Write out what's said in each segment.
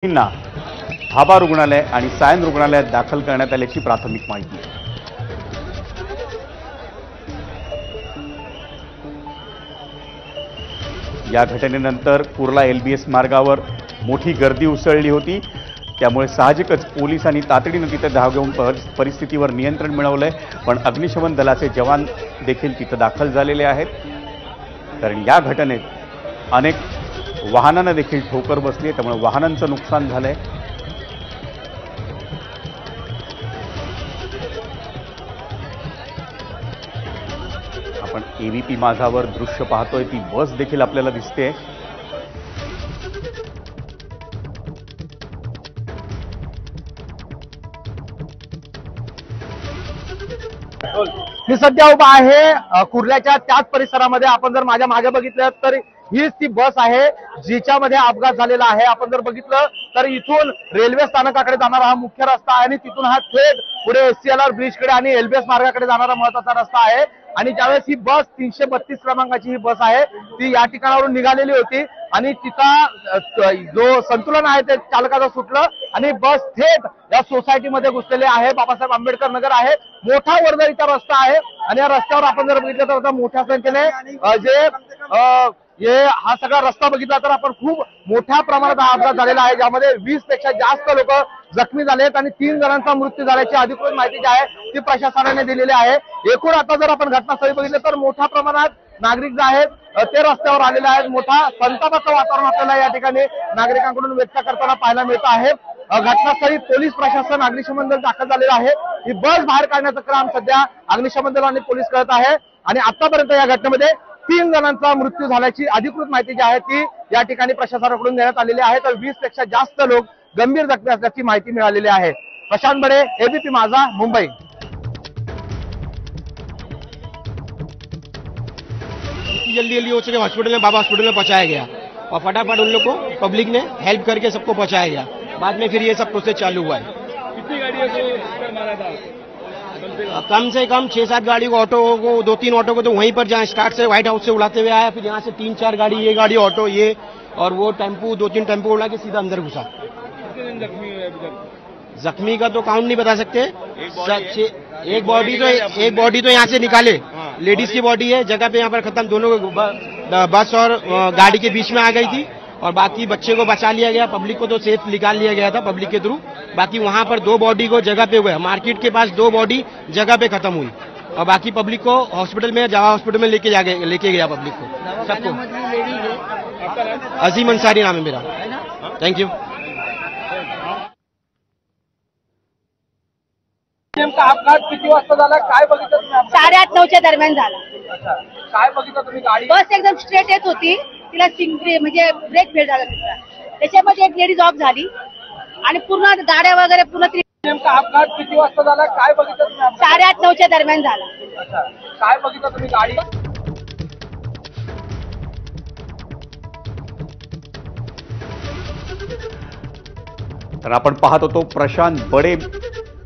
ना भाभा रुग्णालय आणि सायन रुग्णालयात दाखल करण्यात आल्याची प्राथमिक माहिती आहे. या घटनेनंतर कुर्ला एलबीएस मार्गावर मोठी गर्दी उसळली होती. त्यामुळे साहजिकच पोलिसांनी तातडीने तिथे धाव घेऊन परिस्थितीवर नियंत्रण मिळवलंय. पण अग्निशमन दलाचे जवान देखील तिथे दाखल झालेले आहेत. कारण या घटनेत अनेक वाहनांना देखील ठोकर बसली, त्यामुळे वाहनांचं नुकसान झालंय. आपण एबीपी माझावर दृश्य पाहतोय, ती बस देखील आपल्याला दिसते. मी सध्या उभा आहे कुर्ल्याच्या त्याच परिसरामध्ये. आपण जर माझ्या मागे बघितलं तर हीच ती बस आहे जिच्यामध्ये अपघात झालेला आहे. आपण जर बघितलं तर इथून रेल्वे स्थानकाकडे जाणारा हा मुख्य रस्ता आहे आणि तिथून हा थेट पुढे एससीएलआर ब्रिजकडे आणि एलबीएस मार्गाकडे जाणारा महत्वाचा रस्ता आहे. आणि ज्यावेळेस ही बस 332 क्रमांकाची ही बस आहे ती या ठिकाणावरून निघालेली होती आणि तिचा जो संतुलन आहे ते चालकाचं सुटलं आणि बस थेट या सोसायटीमध्ये घुसलेले आहे. बाबासाहेब आंबेडकर नगर आहे, मोठा वर्दळीचा रस्ता आहे आणि या रस्त्यावर आपण जर बघितलं तर आता मोठ्या संख्येने हा सगळा रस्ता बघितला तर आपण खूप मोठ्या प्रमाणात हा अपघात झालेला आहे, ज्यामध्ये 20 पेक्षा जास्त लोक जखमी झाले आहेत आणि 3 जणांचा मृत्यू झाल्याची अधिकृत माहिती जी आहे ती प्रशासनाने दिलेली आहे. एकूण आता जर आपण घटनास्थळी बघितलं तर मोठ्या प्रमाणात नागरिक जे आहेत ते रस्त्यावर आलेले आहेत. मोठा संतापाचं वातावरण आपल्याला या ठिकाणी नागरिकांकडून व्यक्त करताना पाहायला मिळत आहे. घटनास्थळी पोलीस प्रशासन, अग्निशमन दल दाखल झालेलं आहे. ही बस बाहेर काढण्याचं काम सध्या अग्निशमन दल आणि पोलीस करत आहे आणि आतापर्यंत या घटनेमध्ये 3 जणांचा मृत्यू झाल्याची अधिकृत माहिती जी आहे ती या ठिकाणी प्रशासनाकडून देण्यात आलेली आहे. तर 20 पेक्षा जास्त लोक गंभीर जखमी असल्याची माहिती मिळालेली आहे. प्रशांत बडे, एबीपी माझा, मुंबई. जल्दी हो सके हॉस्पिटल में, बाबा हॉस्पिटल में पहुंचाया गया और फटाफट उन लोग को पब्लिक ने हेल्प करके सबको पहुंचाया गया. बाद में फिर ये सब प्रोसेस चालू हुआ है. कितनी गाड़ियों को मारा था? कम से कम 6-7 गाड़ी को, ऑटो को 2-3 ऑटो को तो वहीं पर जहाँ स्टार्ट से व्हाइट हाउस से उड़ाते हुए आया, फिर यहाँ से 3-4 गाड़ी, ये गाड़ी ऑटो, ये और वो टेम्पू, 2-3 टेम्पू उड़ा के सीधा अंदर घुसा. कितने दिन जख्मी हुए अभी तक? जख्मी का तो काउंट नहीं बता सकते. एक बॉडी तो यहाँ से निकाले, लेडीज की बॉडी है, जगह पे यहाँ पर खत्म. दोनों बस और गाड़ी के बीच में आ गई थी और बाकी बच्चे को बचा लिया गया. पब्लिक को तो सेफ निकाल लिया गया था पब्लिक के थ्रू. बाकी वहां पर 2 बॉडी को जगह पे हुए, मार्केट के पास 2 बॉडी जगह पे खत्म हुई और बाकी पब्लिक को हॉस्पिटल में, जवाहर हॉस्पिटल में लेके गया पब्लिक को, सबको. अजीम अंसारी नाम है मेरा. Thank you. नेमका अपघात किती वाजता झाला, काय बघितलं तुम्ही? 8:30-9च्या दरम्यान झाला. अच्छा, काय बघितलं तुम्ही? गाडी बस एकदम स्ट्रेट येत होती, तिला म्हणजे ब्रेक फेल झाला तिचा. त्याच्यामध्ये एक लेडीज ऑफ झाली आणि पूर्ण गाड्या वगैरे पूर्ण. नेमका अपघात किती वाजता झाला, काय बघितलं तुम्ही? 8:30-9च्या दरम्यान झाला. अच्छा, काय बघितलं तुम्ही? गाडी तर आपण पाहत होतो प्रशांत बडे,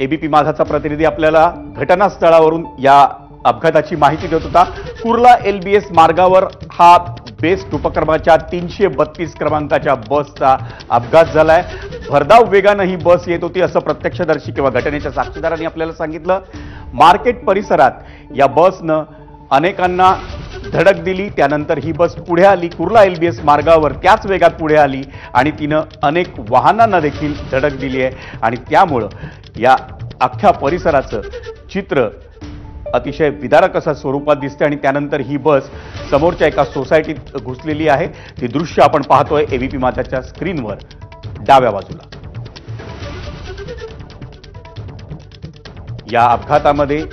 एबीपी माझाचा प्रतिनिधी, आपल्याला घटनास्थळावरून या अपघाताची माहिती देत होता. कुर्ला एलबीएस मार्गावर हा बेस्ट उपक्रमाच्या 332 क्रमांकाच्या बसचा अपघात झालाय. भरधाव वेगानं ही बस येत होती असं प्रत्यक्षदर्शी किंवा घटनेच्या साक्षीदारांनी आपल्याला सांगितलं. मार्केट परिसरात या बसनं अनेकांना धडक दिली. त्यानंतर ही बस पुढे आली, कुर्ला एलबीएस मार्गावर त्याच वेगात पुढे आली आणि तिनं अनेक वाहनांना देखील धडक दिली आहे आणि त्यामुळं या अख्ख्या परिसराचं चित्र अतिशय विदारक अशा स्वरूपात दिसते आणि त्यानंतर ही बस समोरच्या एका सोसायटीत घुसलेली आहे. ती दृश्य आपण पाहतोय एबीपी माझाच्या स्क्रीनवर डाव्या बाजूला. या अपघातामध्ये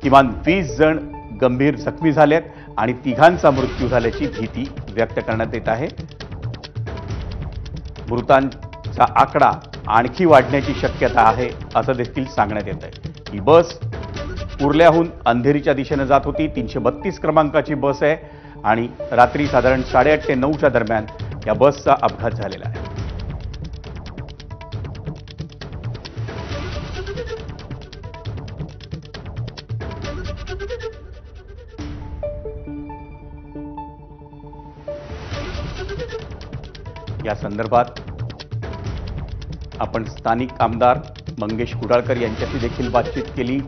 किमान 20 जण गंभीर जखमी झालेत आणि 3घांचा मृत्यू झाल्याची भीती व्यक्त करण्यात येत आहे. मृतांचा आकडा आणखी वाढण्याची शक्यता आहे असं देखील सांगण्यात येत आहे. ही बस कुर्ल्याहून अंधेरीच्या दिशेने जात होती. 332 क्रमांकाची बस आहे आणि रात्री साधारण 8:30 ते 9च्या दरम्यान या बसचा अपघात झालेला आहे. या संदर्भात आपण स्थानिक आमदार मंगेश कुडाळकर यांच्याशी देखील बातचीत केली.